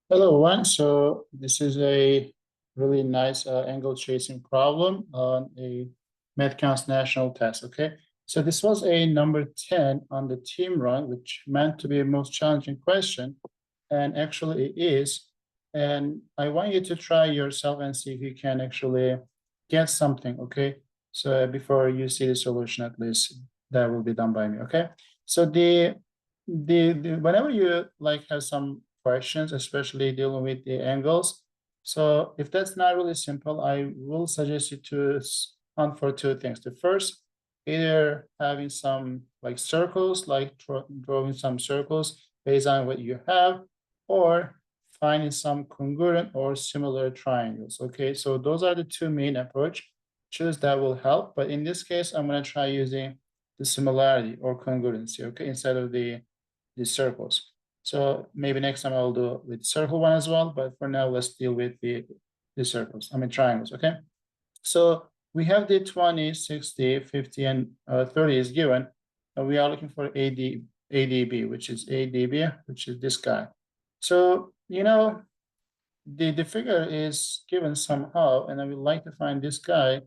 Hello, everyone. So this is a really nice angle tracing problem on a MATHCOUNTS national test. Okay, so this was a number 10 on the team run, which meant to be a most challenging question, and actually it is. And I want you to try yourself and see if you can actually get something. Okay, so before you see the solution, at least that will be done by me. Okay, so the whenever you like have some questions, especially dealing with the angles. So if that's not really simple, I will suggest you to hunt for two things. The first, either having some like circles, like drawing some circles based on what you have, or finding some congruent or similar triangles. Okay, so those are the two main approach. Choose that will help. But in this case, I'm going to try using the similarity or congruency, okay, instead of the circles. So maybe next time I'll do with circle one as well, but for now, let's deal with the circles, triangles, okay? So we have the 20, 60, 50, and 30 is given. And we are looking for ADB, which is ADB, which is this guy. So, the figure is given somehow, and I would like to find this guy,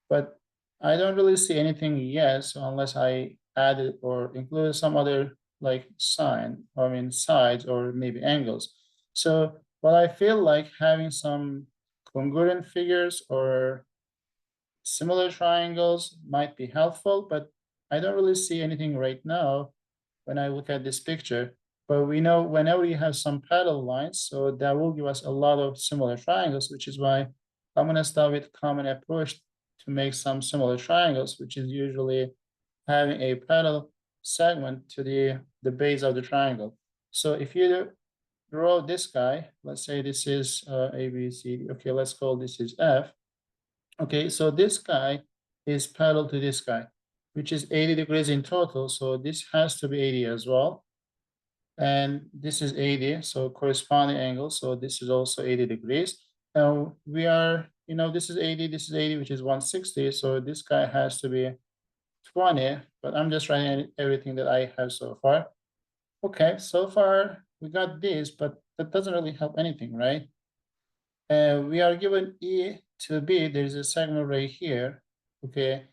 but I don't really see anything yet. So unless I added or included some other like sign, sides or maybe angles. So, but I feel like having some congruent figures or similar triangles might be helpful, but I don't really see anything right now when I look at this picture. But we know whenever you have some parallel lines, so that will give us a lot of similar triangles, which is why I'm going to start with common approach to make some similar triangles, which is usually having a parallel segment to the base of the triangle. So if you draw this guy, let's say this is A, B, C, D. Okay, let's call this is F. Okay, so this guy is parallel to this guy, which is 80 degrees in total. So this has to be 80 as well. And this is 80, so corresponding angle. So this is also 80 degrees. Now we are, this is 80, which is 160. So this guy has to be 20, but I'm just writing everything that I have so far. Okay, so far we got this, but that doesn't really help anything, right? We are given E to B, there's a segment right here, okay?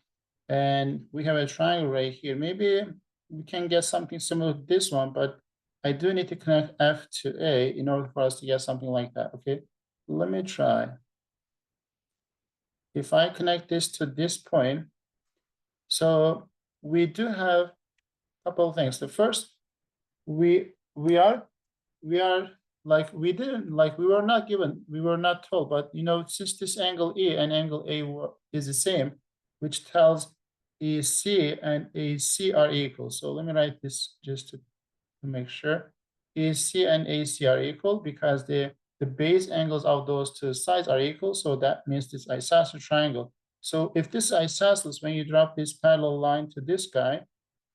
And we have a triangle right here. Maybe we can get something similar to this one, but I do need to connect F to A in order for us to get something like that, okay? Let me try. If I connect this to this point, so we do have a couple of things. The first, we are like we didn't like we were not given, we were not told, but since this angle E and angle A is the same, which tells EC and AC are equal. So let me write this just to make sure. EC and AC are equal because the base angles of those two sides are equal. So that means this isosceles triangle. So if this isosceles, when you drop this parallel line to this guy,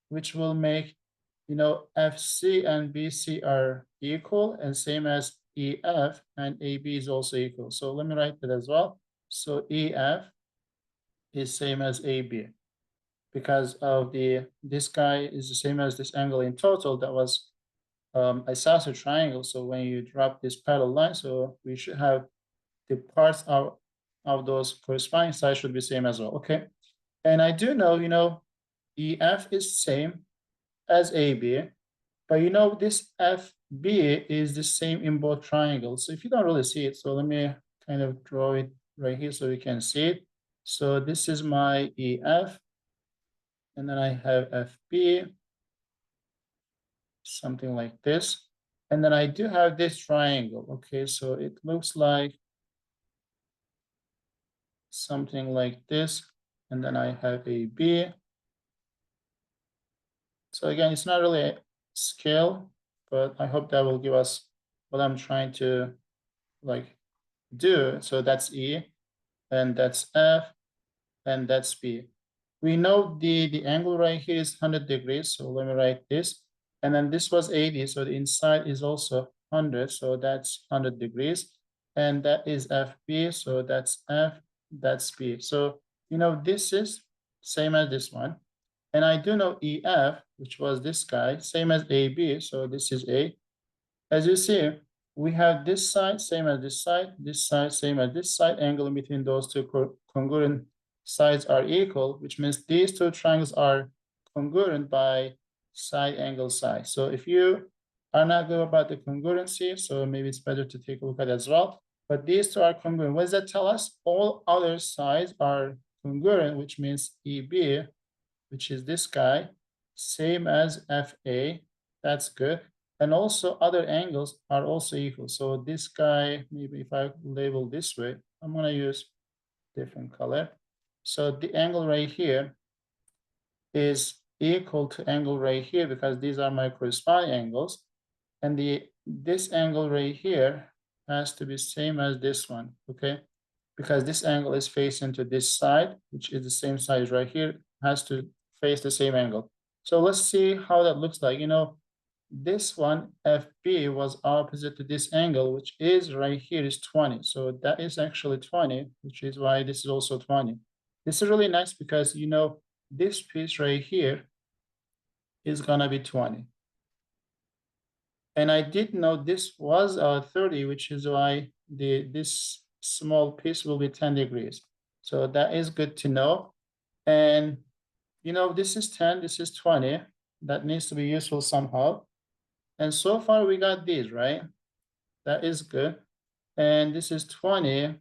which will make, FC and BC are equal and same as EF, and AB is also equal. So let me write that as well. So EF is same as AB because of this guy is the same as this angle in total that was isosceles triangle. So when you drop this parallel line, so we should have the parts of those corresponding sides should be same as well. Okay. And I do know, EF is same as AB, but this FB is the same in both triangles. So if you don't really see it, so let me kind of draw it right here so you can see it. So this is my EF, and then I have FB, something like this. And then I do have this triangle. Okay, so it looks like something like this. And then I have AB. So again, it's not really a scale, but I hope that will give us what I'm trying to like do. So that's E, and that's F, and that's B. We know the angle right here is 100 degrees. So let me write this. And then this was 80. So the inside is also 100. So that's 100 degrees. And that is FB. So that's F, that's B. So, this is same as this one. And I do know EF, which was this guy, same as AB. So this is A. As you see, we have this side same as this side same as this side. Angle in between those two congruent sides are equal, which means these two triangles are congruent by side angle side. So if you are not good about the congruency, so maybe it's better to take a look at it as well. But these two are congruent. What does that tell us? All other sides are congruent, which means EB, which is this guy, same as FA. That's good. And also other angles are also equal. So this guy, maybe if I label this way, I'm going to use different color. So the angle right here is equal to angle right here because these are my corresponding angles. And this angle right here has to be same as this one, okay? Because this angle is facing to this side, which is the same size right here, has to face the same angle. So let's see how that looks like. You know, this one, FB, was opposite to this angle, which is right here is 20. So that is actually 20, which is why this is also 20. This is really nice because, you know, this piece right here is gonna be 20. And I did know this was 30, which is why this small piece will be 10 degrees. So that is good to know. And, you know, this is 10, this is 20. That needs to be useful somehow. And so far we got these, right? That is good. And this is 20.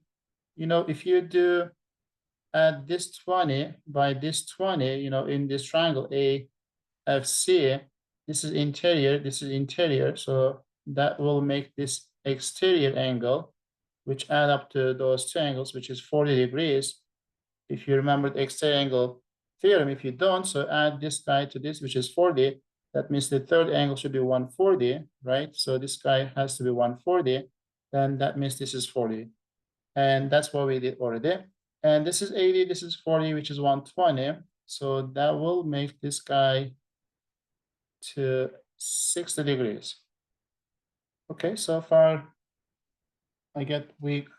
You know, if you do add this 20 by this 20, you know, in this triangle AFC, this is interior, this is interior. So that will make this exterior angle, which add up to those two angles, which is 40 degrees. If you remember the exterior angle theorem, if you don't, so add this guy to this, which is 40. That means the third angle should be 140, right? So this guy has to be 140. Then that means this is 40. And that's what we did already. And this is 80, this is 40, which is 120. So that will make this guy to 60 degrees. Okay, so far I get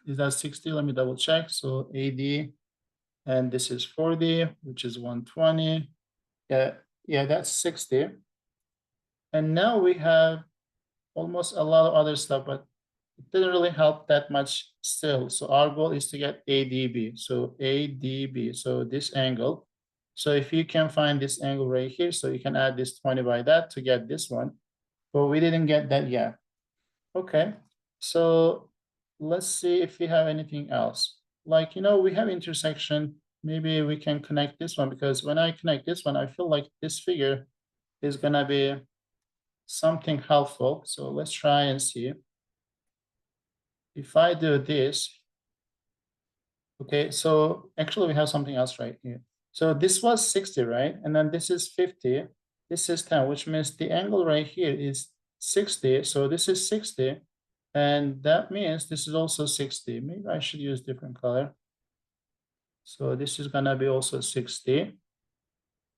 is that 60? Let me double check. So AD, and this is 40, which is 120. Yeah, that's 60. And now we have almost a lot of other stuff, but it didn't really help that much still. So our goal is to get ADB. So ADB, so this angle. So if you can find this angle right here, so you can add this 20 by that to get this one. But we didn't get that yet. Okay, so let's see if we have anything else. Like, you know, we have intersection. Maybe we can connect this one because when I connect this one, I feel like this figure is gonna be something helpful. So let's try and see. If I do this, okay, so actually we have something else right here. So this was 60, right? And then this is 50, this is 10, which means the angle right here is 60. So this is 60. And that means this is also 60. Maybe I should use different color. So this is gonna be also 60.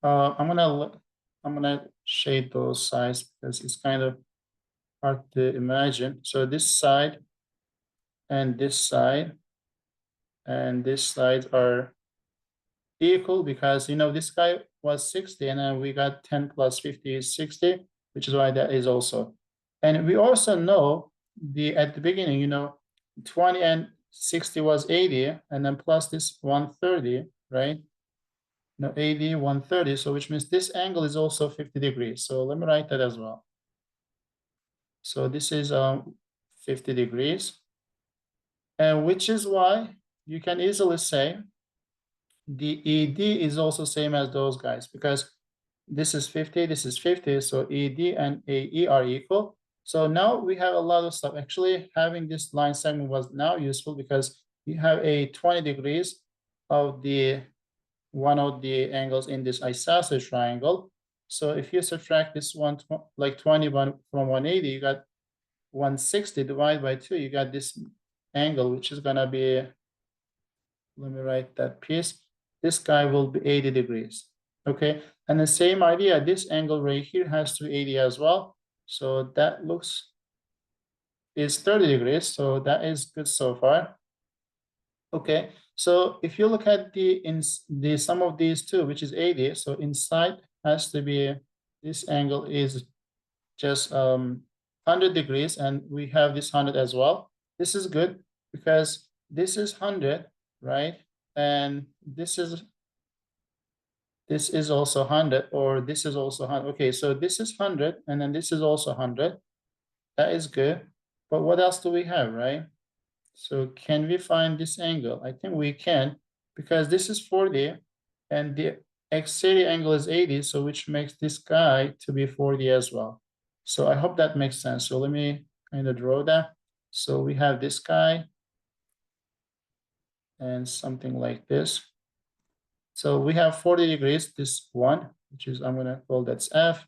I'm gonna shade those sides because it's kind of hard to imagine. So this side and this side and this side are equal because, you know, this guy was 60 and then we got 10 plus 50 is 60, which is why that is also. And we also know at the beginning, you know, 20 and 60 was 80 and then plus this 130, right? No, 80, 130. So which means this angle is also 50 degrees. So let me write that as well. So this is 50 degrees. And which is why you can easily say the ED is also same as those guys because this is 50, this is 50. So ED and AE are equal. So now we have a lot of stuff. Actually, having this line segment was now useful because you have a 20 degrees of the one of the angles in this isosceles triangle. So if you subtract this one, like 21 from 180, you got 160 divided by 2, you got this angle, which is gonna be, let me write that piece. This guy will be 80 degrees, okay? And the same idea, this angle right here has to be 80 as well. So that is 30 degrees, so that is good so far. Okay, so if you look at the sum of these two, which is 80, so inside has to be, this angle is just 100 degrees, and we have this 100 as well. This is good because this is 100, right? And this is also 100, or this is also 100. Okay, so this is 100, and then this is also 100. That is good. But what else do we have, right? So can we find this angle? I think we can, because this is 40, and the exterior angle is 80, so which makes this guy to be 40 as well. So I hope that makes sense. So let me kind of draw that. So we have this guy and something like this. So we have 40 degrees, this one, which is, I'm gonna call that's F.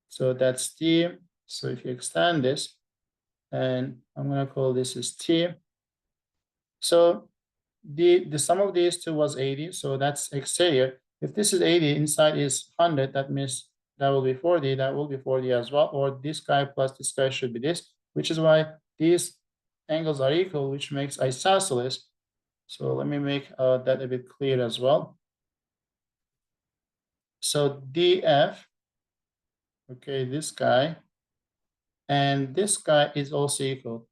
So that's T. So if you extend this, and I'm gonna call this is T. So the sum of these two was 80, so that's exterior. If this is 80, inside is 100, that means that will be 40, that will be 40 as well, or this guy plus this guy should be this, which is why these angles are equal, which makes isosceles. So let me make that a bit clear as well. So DF, okay, this guy, and this guy is also equal,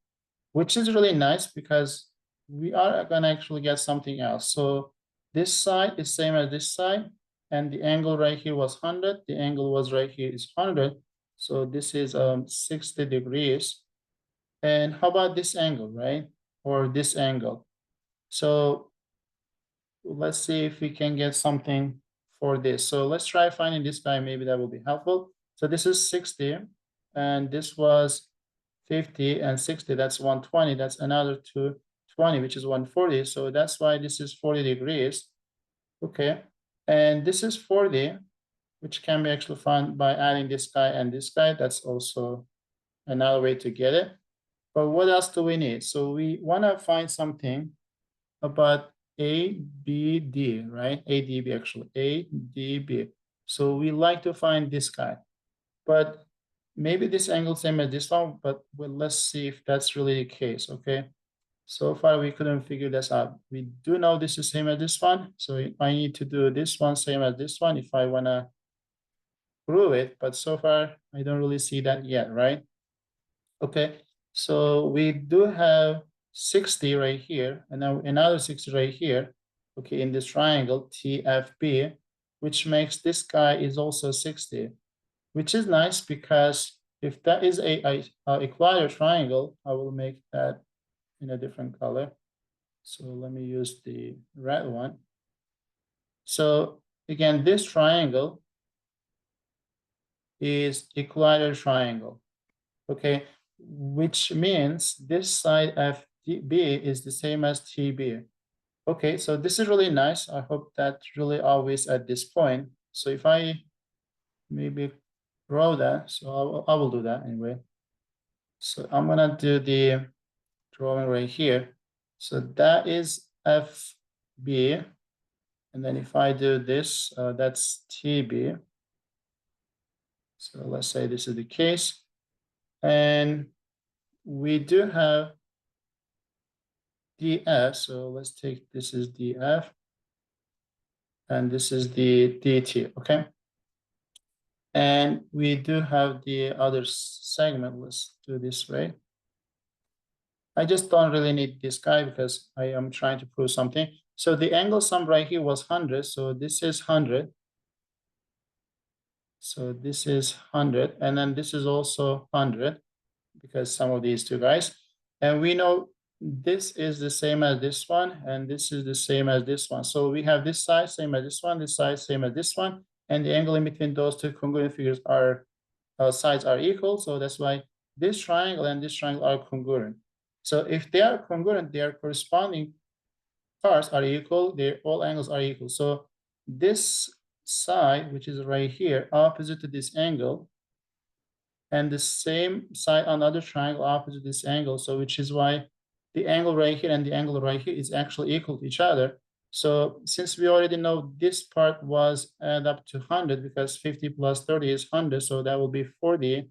which is really nice because we are gonna actually get something else. So this side is same as this side, and the angle right here was 100. The angle was right here is 100. So this is 60 degrees. And how about this angle, right? Or this angle? So let's see if we can get something for this. So let's try finding this guy. Maybe that will be helpful. So this is 60, and this was 50, and 60, that's 120. That's another 220, which is 140. So that's why this is 40 degrees. Okay. And this is 40, which can be actually found by adding this guy and this guy. That's also another way to get it. But what else do we need? So we want to find something about ABD, right? ADB actually, ADB. So we like to find this guy, but maybe this angle same as this one, but well, let's see if that's really the case, okay? So far we couldn't figure this out. We do know this is same as this one, so I need to do this one same as this one if I wanna prove it, but so far I don't really see that yet, right? Okay, so we do have 60 right here, and now another 60 right here, okay, in this triangle TFB, which makes this guy is also 60, which is nice because if that is a equilateral triangle, I will make that in a different color. So let me use the red one. So again, this triangle is equilateral triangle, okay, which means this side FB is the same as TB. Okay, so this is really nice. I hope that's really always at this point. So if I maybe draw that, so I will do that anyway. So I'm gonna do the drawing right here. So that is FB. And then if I do this, that's TB. So let's say this is the case. And we do have DF. So let's take this is DF. And this is the DT, okay? And we do have the other segment. Let's do this way. I just don't really need this guy because I am trying to prove something. So the angle sum right here was 100. So this is 100. So this is 100. And then this is also 100 because some of these two guys. And we know this is the same as this one. And this is the same as this one. So we have this side same as this one. This side same as this one. And the angle in between those two congruent figures are sides are equal. So that's why this triangle and this triangle are congruent. So if they are congruent, their corresponding parts are equal, their all angles are equal. So this side, which is right here, opposite to this angle, and the same side on the other triangle opposite this angle. So which is why the angle right here and the angle right here is actually equal to each other. So since we already know this part was add up to 100 because 50 plus 30 is 100, so that will be 40.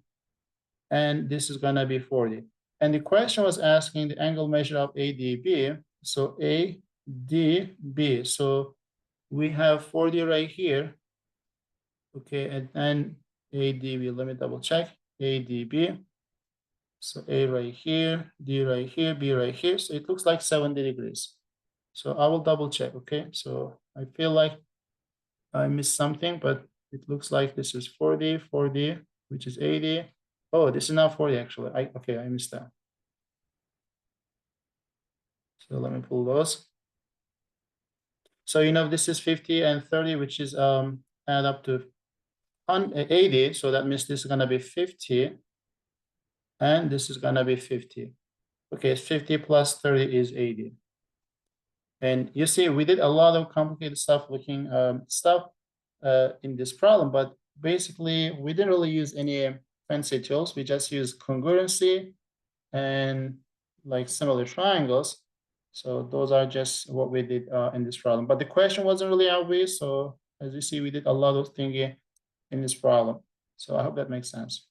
And this is gonna be 40. And the question was asking the angle measure of ADB. So ADB, so we have 40 right here. Okay, and then ADB, let me double check, ADB. So A right here, D right here, B right here. So it looks like 70 degrees. So I will double check, okay? So I feel like I missed something, but it looks like this is 40, 40, which is 80. Oh, this is not 40 actually. Okay, I missed that. So let me pull those. So this is 50 and 30, which is add up to 80. So that means this is gonna be 50, and this is gonna be 50. Okay, 50 plus 30 is 80. And you see, we did a lot of complicated stuff looking in this problem, but basically we didn't really use any fancy tools. We just used congruency and like similar triangles. So those are just what we did in this problem. But the question wasn't really obvious. So as you see, we did a lot of thinking in this problem. So I hope that makes sense.